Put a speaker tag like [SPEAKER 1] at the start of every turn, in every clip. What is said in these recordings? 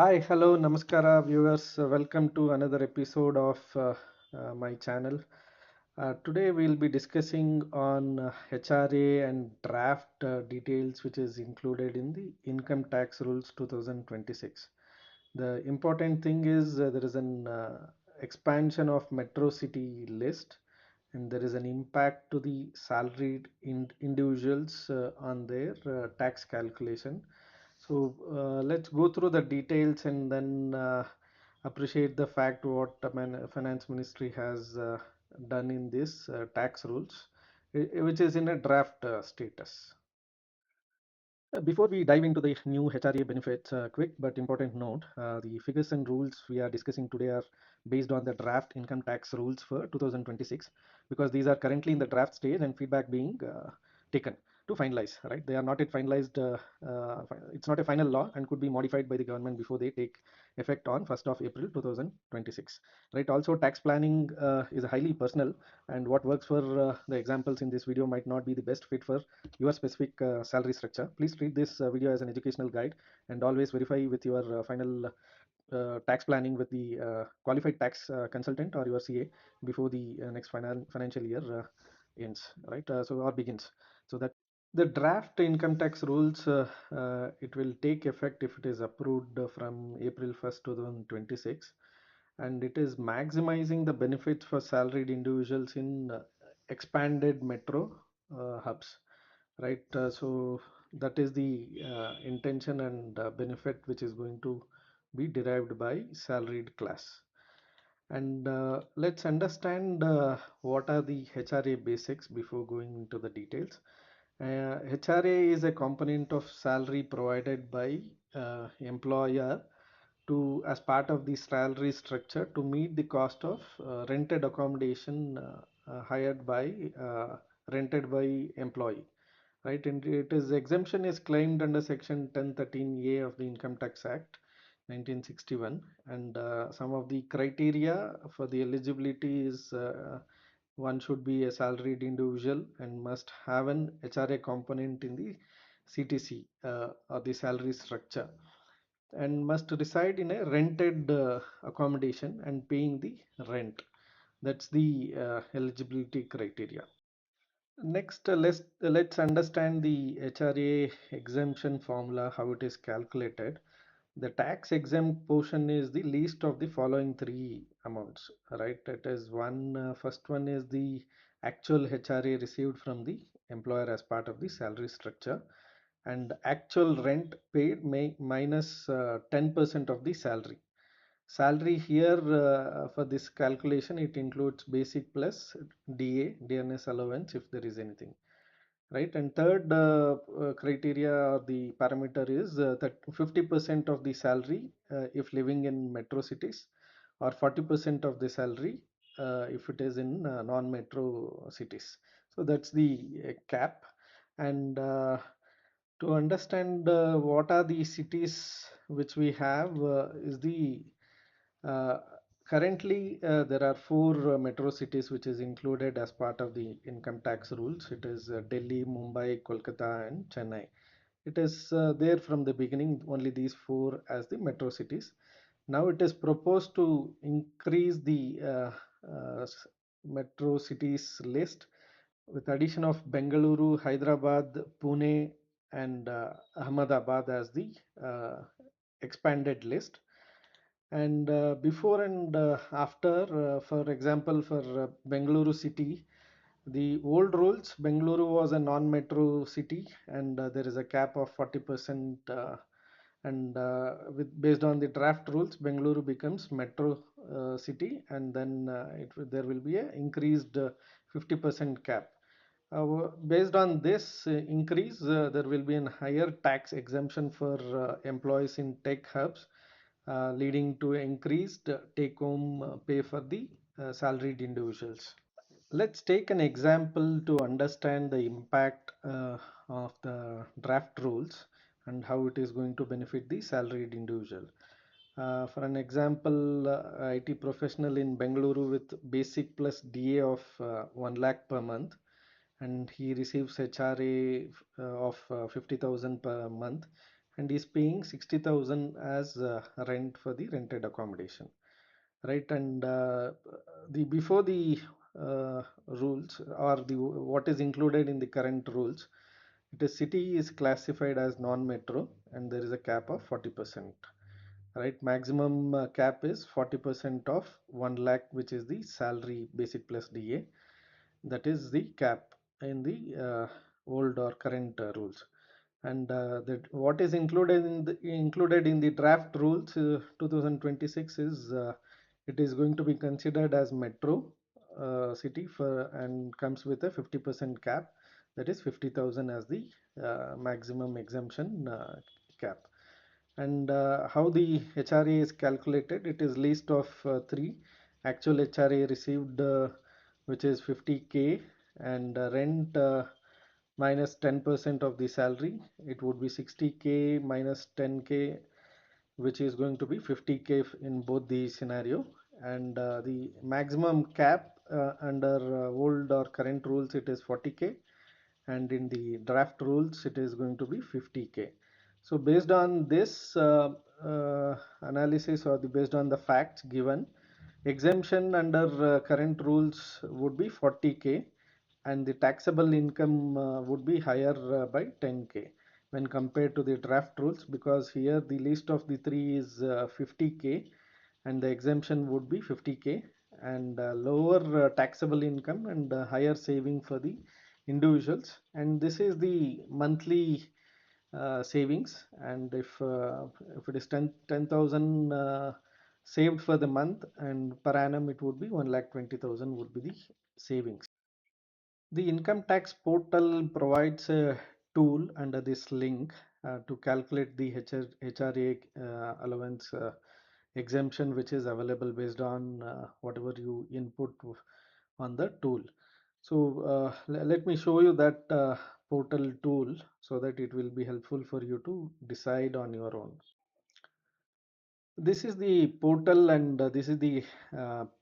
[SPEAKER 1] Hi, hello, namaskara, viewers. Welcome to another episode of my channel. Today we'll be discussing on HRA and draft details, which is included in the Income Tax Rules 2026. The important thing is there is an expansion of metro city list, and there is an impact to the salaried individuals on their tax calculation. So let's go through the details and then appreciate the fact what the finance ministry has done in this tax rules, which is in a draft status. Before we dive into the new HRA benefits, quick but important note, the figures and rules we are discussing today are based on the draft income tax rules for 2026, because these are currently in the draft stage and feedback being taken to finalize, right? They are not yet finalized. It's not a final law and could be modified by the government before they take effect on 1st of April 2026, right? Also, tax planning is highly personal, and what works for the examples in this video might not be the best fit for your specific salary structure. Please treat this video as an educational guide, and always verify with your final tax planning with the qualified tax consultant or your CA before the next financial year ends, right? Or begins. So that the draft income tax rules, it will take effect if it is approved from April 1st, 2026, and it is maximizing the benefits for salaried individuals in expanded metro hubs, right? So that is the intention and benefit which is going to be derived by salaried class. And let's understand what are the HRA basics before going into the details. HRA is a component of salary provided by employer to as part of the salary structure to meet the cost of rented accommodation hired by rented by employee, right? And it is exemption is claimed under section 1013A of the Income Tax Act 1961, and some of the criteria for the eligibility is one should be a salaried individual and must have an HRA component in the CTC or the salary structure, and must reside in a rented accommodation and paying the rent. That's the eligibility criteria. Next, let's understand the HRA exemption formula, how it is calculated. The tax exempt portion is the least of the following three amounts, right? It is first one is the actual HRA received from the employer as part of the salary structure, and actual rent paid may minus 10% of the salary here. For this calculation, it includes basic plus DNS allowance if there is anything, right? And third criteria or the parameter is that 50% of the salary if living in metro cities, or 40% of the salary if it is in non-metro cities. So that's the cap. And to understand what are the cities which we have is the uh, currently there are four metro cities which is included as part of the income tax rules. It is Delhi, Mumbai, Kolkata, and Chennai. It is there from the beginning, only these four as the metro cities. Now it is proposed to increase the metro cities list with addition of Bengaluru, Hyderabad, Pune, and Ahmedabad as the expanded list. And before and after, for example, for Bengaluru city, the old rules, Bengaluru was a non-metro city, and there is a cap of 40%. And based on the draft rules, Bengaluru becomes metro city, and then there will be a increased 50% cap. Based on this increase, there will be a higher tax exemption for employees in tech hubs, leading to increased take-home pay for the salaried individuals. Let's take an example to understand the impact of the draft rules and how it is going to benefit the salaried individual. For an example, IT professional in Bengaluru with basic plus DA of 1 lakh per month, and he receives HRA of 50,000 per month. and is paying 60,000 as rent for the rented accommodation, right? And the before the rules, or the what is included in the current rules, it is city is classified as non-metro, and there is a cap of 40%, right? Maximum cap is 40% of 1 lakh, which is the salary basic plus DA. That is the cap in the old or current rules. And that what is included in the draft rules 2026 is it is going to be considered as metro city for, and comes with a 50% cap, that is 50,000 as the maximum exemption cap. And how the HRA is calculated, it is list of three. Actual HRA received, which is 50K, and rent minus 10% of the salary, it would be 60K minus 10K, which is going to be 50K in both the scenario. And the maximum cap under old or current rules, it is 40K, and in the draft rules it is going to be 50K. So based on this analysis, or based on the facts given, exemption under current rules would be 40K, and the taxable income would be higher by 10K when compared to the draft rules, because here the list of the three is 50K, and the exemption would be 50K, and lower taxable income and higher saving for the individuals. And this is the monthly savings. And if it is 10,000 saved for the month, and per annum it would be 1,20,000 would be the savings. The income tax portal provides a tool under this link to calculate the HRA allowance exemption, which is available based on whatever you input on the tool. So let me show you that portal tool so that it will be helpful for you to decide on your own. This is the portal, and this is the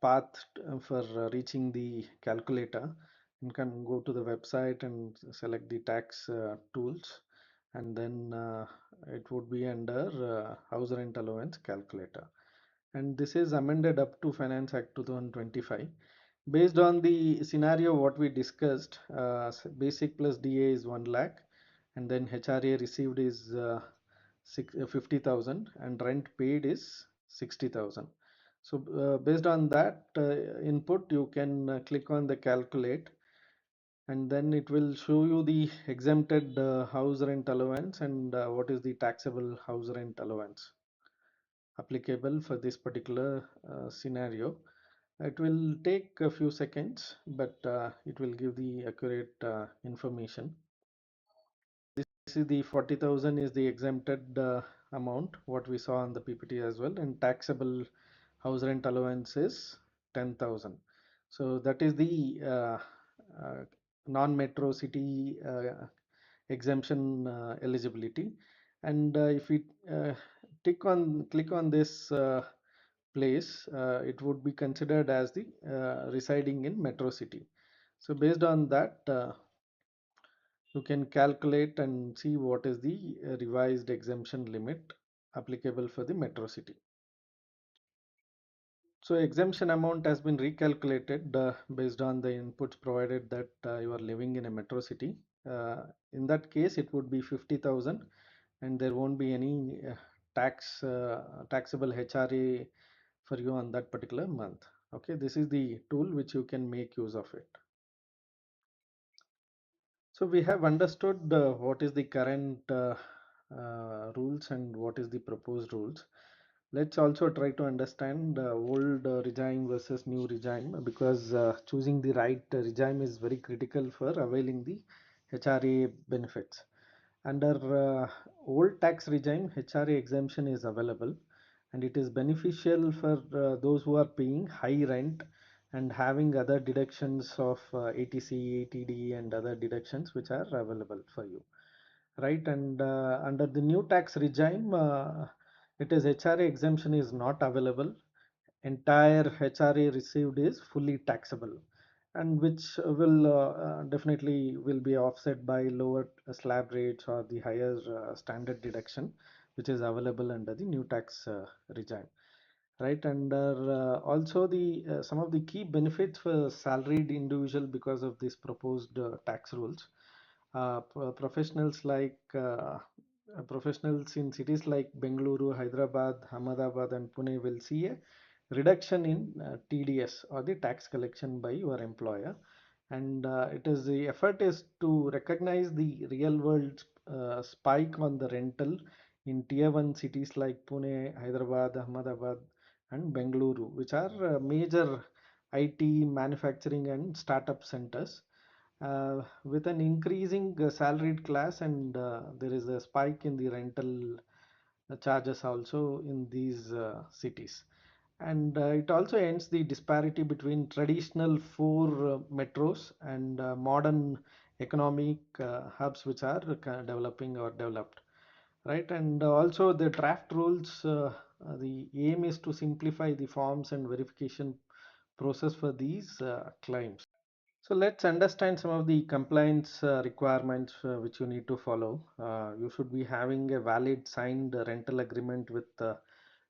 [SPEAKER 1] path for reaching the calculator. You can go to the website and select the tax tools, and then it would be under house rent allowance calculator. And this is amended up to Finance Act 2025. Based on the scenario what we discussed, basic plus DA is 1 lakh, and then HRA received is 50,000, and rent paid is 60,000. So based on that input, you can click on the calculate, and then it will show you the exempted house rent allowance, and what is the taxable house rent allowance applicable for this particular scenario. It will take a few seconds, but it will give the accurate information. This is the 40,000 is the exempted amount, what we saw on the PPT as well, and taxable house rent allowance is 10,000. So that is the non-metro city exemption eligibility. And if we click on this place, it would be considered as the residing in metro city. So based on that, you can calculate and see what is the revised exemption limit applicable for the metro city. So exemption amount has been recalculated based on the inputs provided that you are living in a metro city. In that case, it would be 50,000, and there won't be any taxable HRA for you on that particular month. Okay, this is the tool which you can make use of it. So we have understood what is the current rules and what is the proposed rules. Let's also try to understand old regime versus new regime, because choosing the right regime is very critical for availing the HRA benefits. Under old tax regime, HRA exemption is available, and it is beneficial for those who are paying high rent and having other deductions of ATC, ATD, and other deductions which are available for you, right? And under the new tax regime, it is HRA exemption is not available. Entire HRA received is fully taxable, and which will definitely will be offset by lower slab rates or the higher standard deduction which is available under the new tax regime, right? And also the some of the key benefits for salaried individual because of this proposed tax rules. Professionals like professionals in cities like Bengaluru, Hyderabad, Ahmedabad, and Pune will see a reduction in TDS or the tax collection by your employer. And it is the effort is to recognize the real world spike on the rental in tier 1 cities like Pune, Hyderabad, Ahmedabad, and Bengaluru, which are major IT, manufacturing, and startup centers. With an increasing salaried class, and there is a spike in the rental charges also in these cities. And it also ends the disparity between traditional four metros and modern economic hubs which are developing or developed, right? And also the draft rules, the aim is to simplify the forms and verification process for these claims. So let's understand some of the compliance requirements which you need to follow. You should be having a valid signed rental agreement with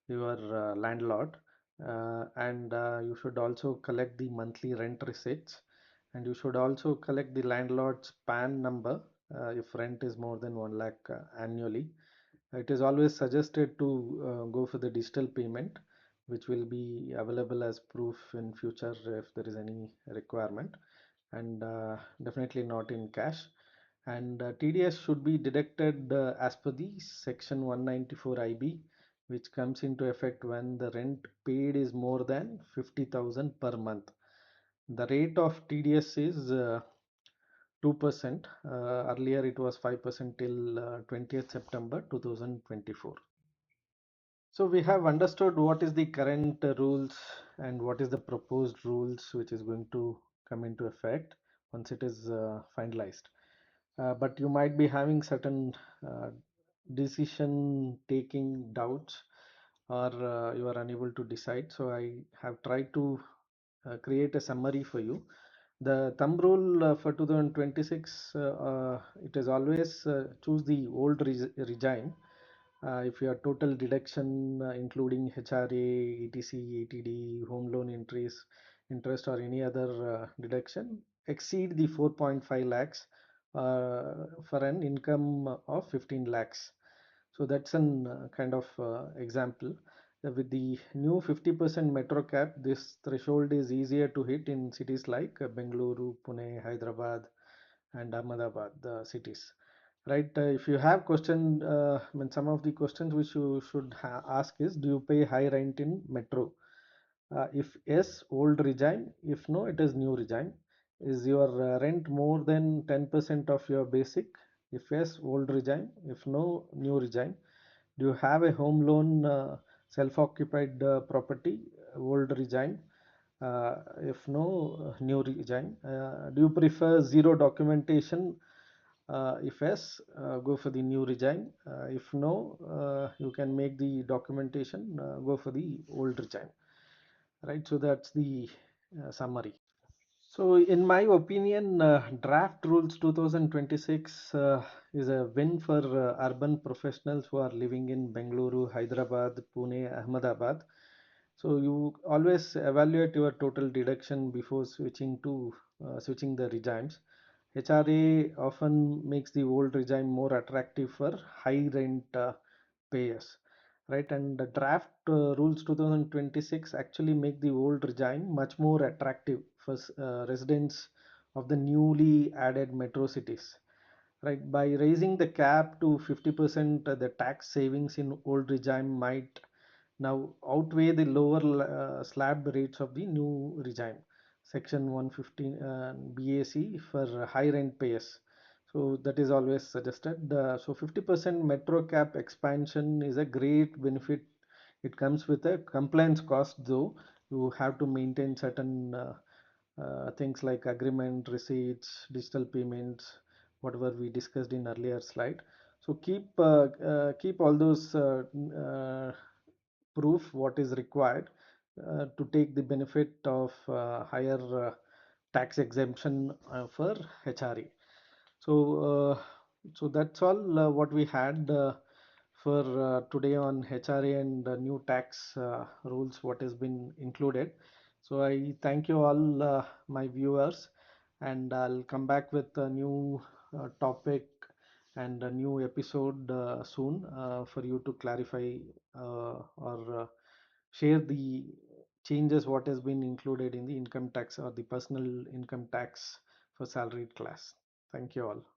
[SPEAKER 1] your landlord, and you should also collect the monthly rent receipts, and you should also collect the landlord's PAN number if rent is more than 1 lakh annually. It is always suggested to go for the digital payment, which will be available as proof in future if there is any requirement, and definitely not in cash. And TDS should be deducted as per the section 194 IB, which comes into effect when the rent paid is more than 50,000 per month. The rate of TDS is 2%. Earlier it was 5% till 20th September 2024. So we have understood what is the current rules and what is the proposed rules which is going to come into effect once it is finalized. But you might be having certain uh, decision taking doubts, or you are unable to decide. So I have tried to create a summary for you. The thumb rule for 2026, it is always choose the old regime. If your total deduction, including HRA, ETC, ETD, home loan interest, or any other deduction, exceed the 4.5 lakhs for an income of 15 lakhs. So that's an kind of example. With the new 50% metro cap, this threshold is easier to hit in cities like Bengaluru, Pune, Hyderabad, and Ahmedabad, the cities. Right? If you have question, I mean, some of the questions which you should ask is, do you pay high rent in metro? If yes, old regime. If no, it is new regime. Is your rent more than 10% of your basic? If yes, old regime. If no, new regime. Do you have a home loan, self-occupied property? Old regime. If no, new regime. Do you prefer zero documentation? If yes, go for the new regime. If no, you can make the documentation, go for the old regime. Right, so that's the summary. So, in my opinion, draft rules 2026 is a win for urban professionals who are living in Bengaluru, Hyderabad, Pune, Ahmedabad. So, you always evaluate your total deduction before switching the regimes. HRA often makes the old regime more attractive for high rent payers, right? And the draft rules 2026 actually make the old regime much more attractive for residents of the newly added metro cities, right? By raising the cap to 50%, the tax savings in old regime might now outweigh the lower slab rates of the new regime, section 115 BAC for high rent payers. So that is always suggested. So 50% metro cap expansion is a great benefit. It comes with a compliance cost, though you have to maintain certain things like agreement, receipts, digital payments, whatever we discussed in earlier slide. So keep all those proof what is required to take the benefit of higher tax exemption for HRA. So that's all what we had for today on HRA and new tax rules, what has been included. So I thank you all, my viewers, and I'll come back with a new topic and a new episode soon for you to clarify or share the changes what has been included in the income tax or the personal income tax for salaried class. Thank you all.